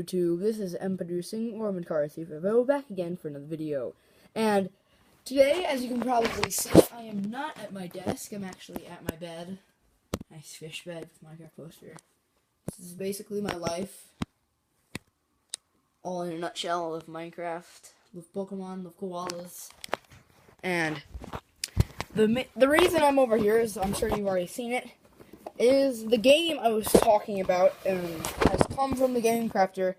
YouTube? This is M Producing or McCarthy Favreau back again for another video. And today, as you can probably see, I am not at my desk. I'm actually at my bed. Nice fish bed with Minecraft poster. This is basically my life. All in a nutshell. I love Minecraft, love Pokemon, love koalas. And the reason I'm over here is, I'm sure you've already seen it, is the game I was talking about has come from the Game Crafter,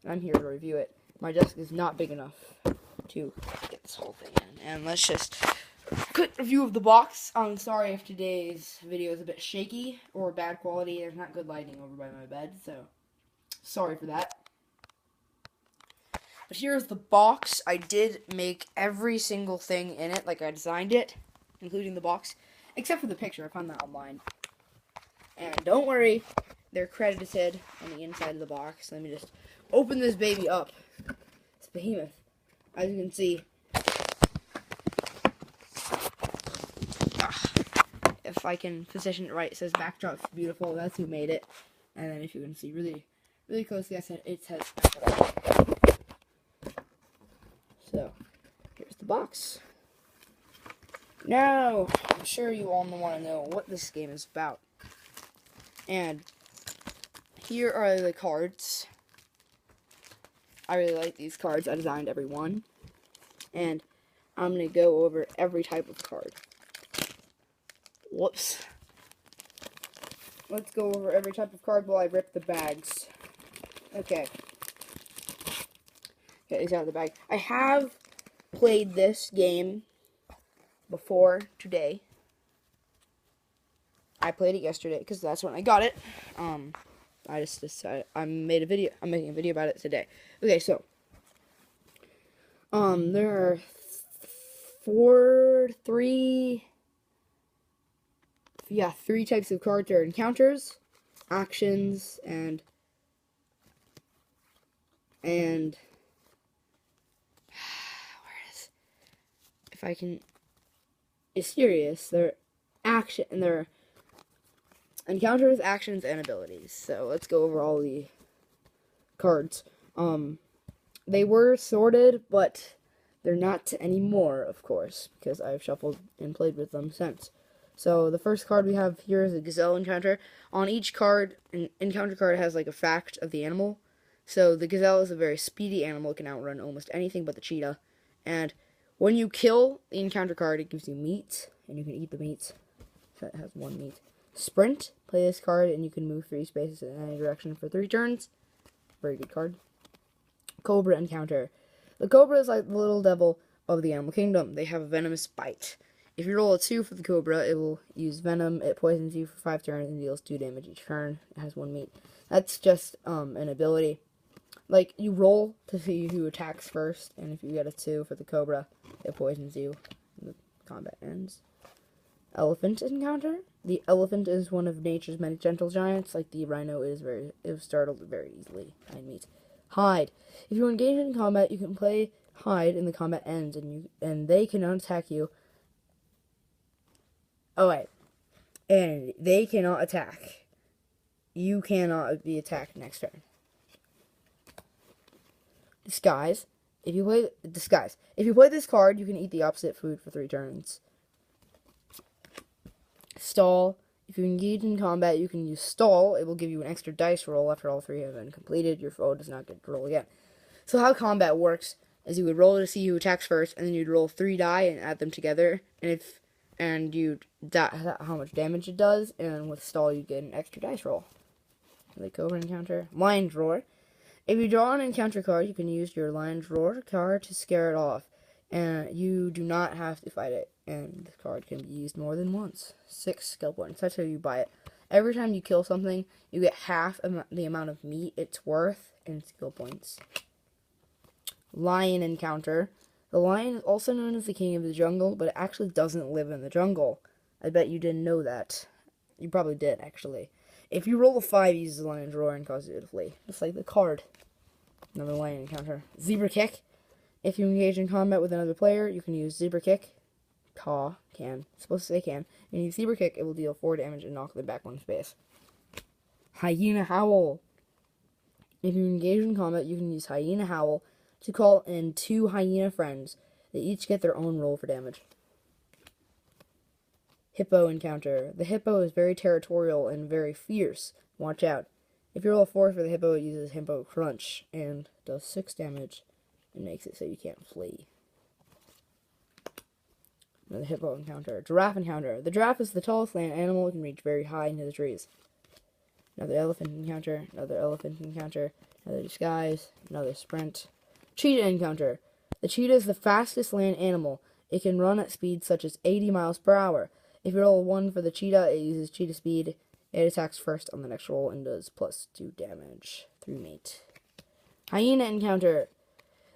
and I'm here to review it. My desk is not big enough to get this whole thing in. And let's just quick review of the box. I'm sorry if today's video is a bit shaky or bad quality. There's not good lighting over by my bed, so sorry for that. But here's the box. I did make every single thing in it, like I designed it, including the box, except for the picture. I found that online. And don't worry, they're credited on the inside of the box. Let me just open this baby up. It's behemoth. As you can see, if I can position it right, it says backdrop's beautiful. That's who made it. And then if you can see really, really closely, I said it says backdrop. So, here's the box. Now, I'm sure you all want to know what this game is about. And here are the cards. I really like these cards. I designed every one. And I'm going to go over every type of card. Whoops. Let's go over every type of card while I rip the bags. Okay. Get these out of the bag. I have played this game before today. I played it yesterday because that's when I got it. I just decided I'm making a video about it today. Okay, so there are three types of cards. There are encounters, actions, and where is, if I can, it's serious. There are encounters, actions, and abilities. So let's go over all the cards. They were sorted, but they're not anymore, of course, because I've shuffled and played with them since. So the first card we have here is a gazelle encounter. On each card, an encounter card has like a fact of the animal. So the gazelle is a very speedy animal. It can outrun almost anything but the cheetah. And when you kill the encounter card, it gives you meat, and you can eat the meat. So it has one meat. Sprint, play this card, and you can move 3 spaces in any direction for 3 turns. Very good card. Cobra encounter. The cobra is like the little devil of the animal kingdom. They have a venomous bite. If you roll a 2 for the cobra, it will use venom. It poisons you for 5 turns and deals 2 damage each turn. It has 1 meat. That's just an ability. Like, you roll to see who attacks first, and if you get a 2 for the cobra, it poisons you, and the combat ends. Elephant encounter. The elephant is one of nature's many gentle giants. Like the rhino, it was startled very easily. Find meat. Hide. If you engage in combat, you can play hide, and the combat ends, and they cannot attack you. Oh wait, and they cannot attack. You cannot be attacked next turn. Disguise. If you play this card, you can eat the opposite food for 3 turns. Stall. If you engage in combat, you can use stall. It will give you an extra dice roll after all 3 have been completed. Your foe does not get to roll again. So how combat works is you would roll to see who attacks first, and then you'd roll 3 die and add them together, and you'd how much damage it does, and with stall you get an extra dice roll. Like cobra encounter. Lion drawer. If you draw an encounter card, you can use your lion drawer card to scare it off, and you do not have to fight it. And the card can be used more than once. 6 skill points. That's how you buy it. Every time you kill something, you get half the amount of meat it's worth in skill points. Lion encounter. The lion is also known as the king of the jungle, but it actually doesn't live in the jungle. I bet you didn't know that. You probably did, actually. If you roll a 5, it uses the lion drawer and causes it to flee. Just like the card. Another lion encounter. Zebra kick. If you engage in combat with another player, you can use zebra kick. Supposed to say can. And use zebra kick, it will deal 4 damage and knock them back 1 space. Hyena howl. If you engage in combat, you can use Hyena Howl to call in 2 hyena friends. They each get their own roll for damage. Hippo encounter. The hippo is very territorial and very fierce. Watch out. If you roll a 4 for the hippo, it uses Hippo Crunch and does 6 damage. It makes it so you can't flee. Another hippo encounter. Giraffe encounter. The giraffe is the tallest land animal. It can reach very high into the trees. Another elephant encounter. Another elephant encounter. Another disguise. Another sprint. Cheetah encounter. The cheetah is the fastest land animal. It can run at speeds such as 80 miles per hour. If you roll a 1 for the cheetah, it uses cheetah speed. It attacks first on the next roll and does +2 damage. 3 mate. Hyena encounter.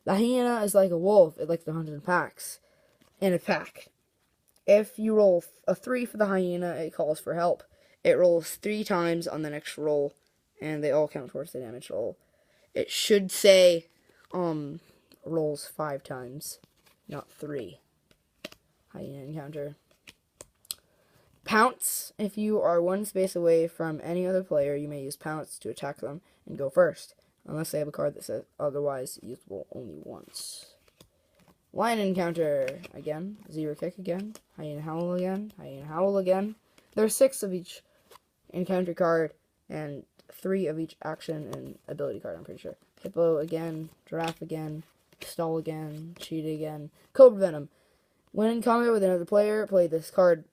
The hyena is like a wolf. It likes to hunt in packs. In a pack. If you roll a 3 for the hyena, it calls for help. It rolls 3 times on the next roll, and they all count towards the damage roll. It should say, rolls 5 times, not 3. Hyena encounter. Pounce. If you are 1 space away from any other player, you may use Pounce to attack them and go first, unless they have a card that says otherwise usable only once. Lion encounter again. Zebra kick again. Hyena howl again. Hyena howl again. There are 6 of each encounter card and 3 of each action and ability card, I'm pretty sure. Hippo again. Giraffe again. Stall again. Cheetah again. Cobra Venom. When in combat with another player, play this card.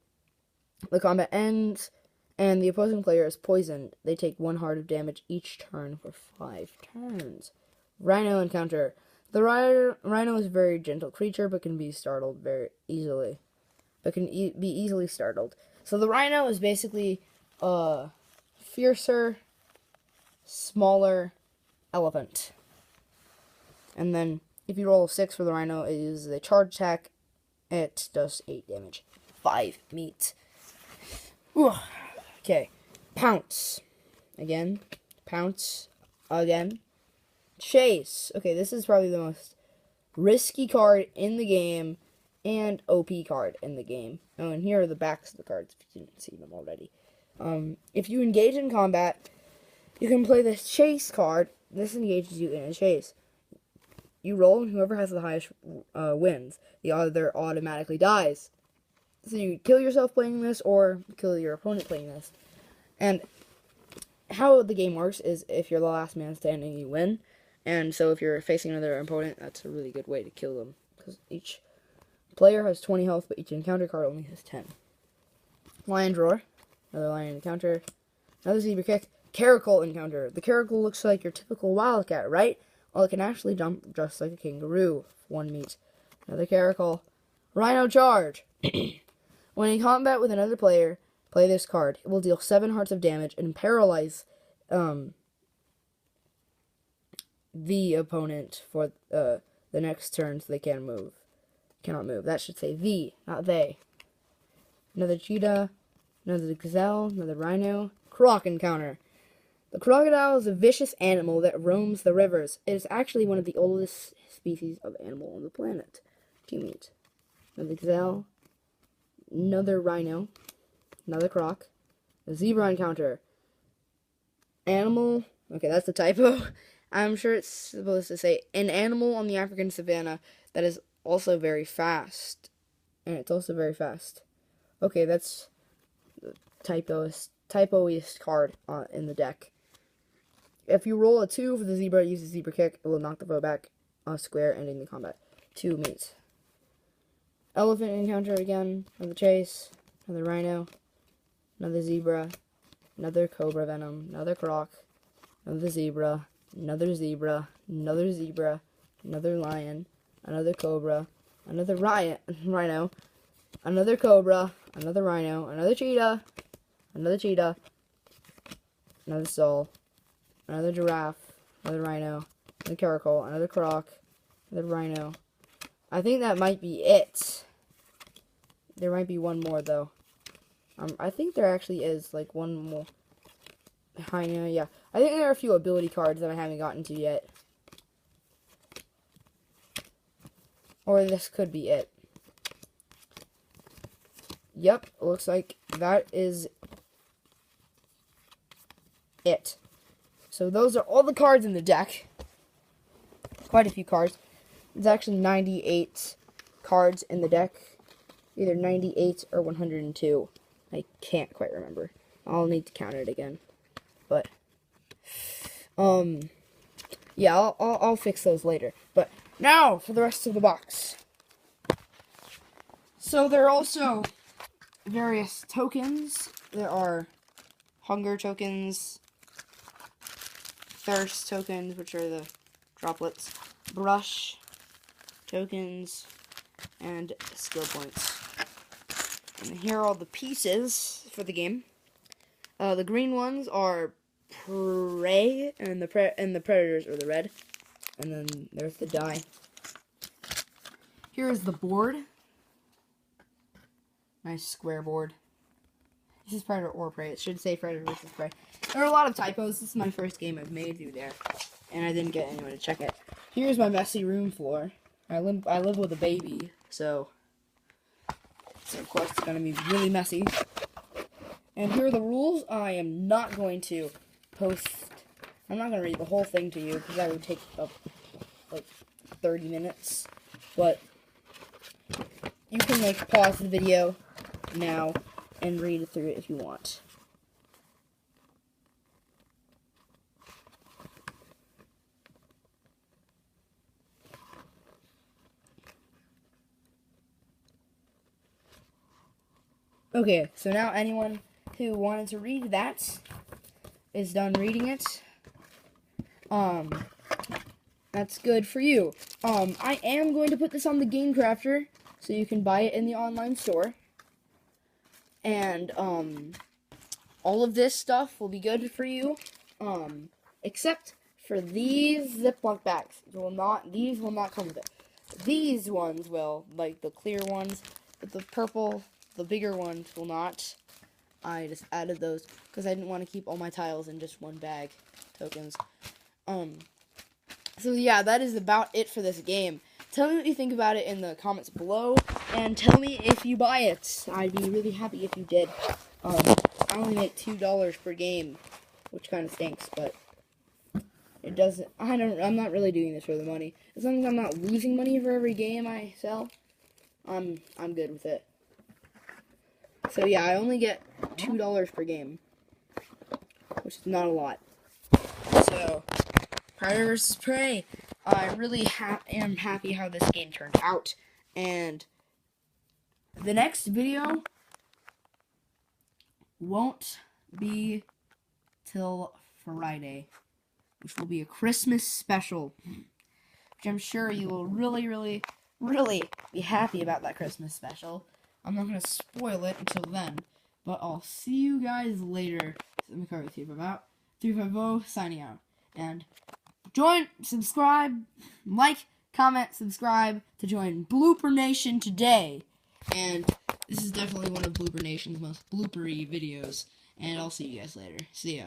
The combat ends, and the opposing player is poisoned. They take 1 heart of damage each turn for 5 turns. Rhino encounter. The rhino is a very gentle creature, but can be startled very easily. Be easily startled. So the rhino is basically a fiercer, smaller elephant. And then if you roll a 6 for the rhino, it uses a charge attack. It does 8 damage. 5 meat. Okay. Pounce. Again. Pounce. Again. Chase. Okay, this is probably the most risky card in the game and OP card in the game. Oh, and here are the backs of the cards if you didn't see them already. If you engage in combat, you can play this chase card. This engages you in a chase. You roll, and whoever has the highest wins. The other automatically dies. So you kill yourself playing this, or kill your opponent playing this. And how the game works is if you're the last man standing, you win. And so if you're facing another opponent, that's a really good way to kill them. Because each player has 20 health, but each encounter card only has 10. Lion Roar. Another lion encounter. Another zebra kick. Caracal encounter. The caracal looks like your typical wildcat, right? Well, it can actually jump just like a kangaroo. 1 meat. Another caracal. Rhino charge. When in combat with another player, play this card. It will deal 7 hearts of damage and paralyze the opponent for the next turn so they cannot move. That should say the, not they. Another cheetah, another gazelle, another rhino. Croc encounter. The crocodile is a vicious animal that roams the rivers. It is actually one of the oldest species of animal on the planet. 2 meat. Another gazelle, another rhino, another croc, a zebra encounter. Animal, okay, that's a typo. I'm sure it's supposed to say an animal on the African savanna that is also very fast. And it's also very fast. Okay, that's the typoist card in the deck. If you roll a 2 for the zebra, use the zebra kick. It will knock the foe back a square, ending the combat. 2 mates. Elephant encounter again. Another chase. Another rhino. Another zebra. Another cobra venom. Another croc. Another zebra. Another zebra. Another zebra. Another lion. Another cobra. Another rhino. Another cobra. Another rhino. Another cheetah. Another cheetah. Another stall. Another giraffe. Another rhino. Another caracal. Another croc. Another rhino. I think that might be it. There might be one more, though. I think there actually is, like, one more. Hyena, yeah. I think there are a few ability cards that I haven't gotten to yet. Or this could be it. Yep, looks like that is it. So So those are all the cards in the deck. Quite a few cards. There's actually 98 cards in the deck. Either 98 or 102. I can't quite remember. I'll need to count it again. But, yeah, I'll fix those later. But now for the rest of the box. So there are also various tokens. There are hunger tokens, thirst tokens, which are the droplets, brush tokens, and skill points. And here are all the pieces for the game. The green ones are prey, and the predators are the red. And then there's the die. Here is the board. Nice square board. This is predator or prey. It should say predator versus prey. There are a lot of typos. This is my first game I've made through there, and I didn't get anyone to check it. Here's my messy room floor. I live with a baby, so of course it's gonna be really messy. And here are the rules. I am not going to post. I'm not gonna read the whole thing to you because that would take up like 30 minutes. But you can like pause the video now and read through it if you want. Okay, so now anyone who wanted to read that is done reading it. That's good for you. I am going to put this on the Game Crafter, so you can buy it in the online store. And, all of this stuff will be good for you, except for these Ziploc bags. These will not come with it. These ones will, like the clear ones, but the purple, the bigger ones will not. I just added those because I didn't want to keep all my tiles in just one bag, tokens. So yeah, that is about it for this game. Tell me what you think about it in the comments below, and tell me if you buy it. I'd be really happy if you did. I only make $2 per game, which kind of stinks, but it doesn't. I'm not really doing this for the money. As long as I'm not losing money for every game I sell, I'm good with it. So yeah, I only get $2 per game, which is not a lot. So, Predator vs. Prey. I really am happy how this game turned out, and the next video won't be till Friday, which will be a Christmas special, which I'm sure you will really, really, really be happy about that Christmas special. I'm not going to spoil it until then, but I'll see you guys later. I'm with 350 signing out, and join, subscribe, like, comment, subscribe to join Blooper Nation today. And this is definitely one of Blooper Nation's most bloopery videos. And I'll see you guys later. See ya.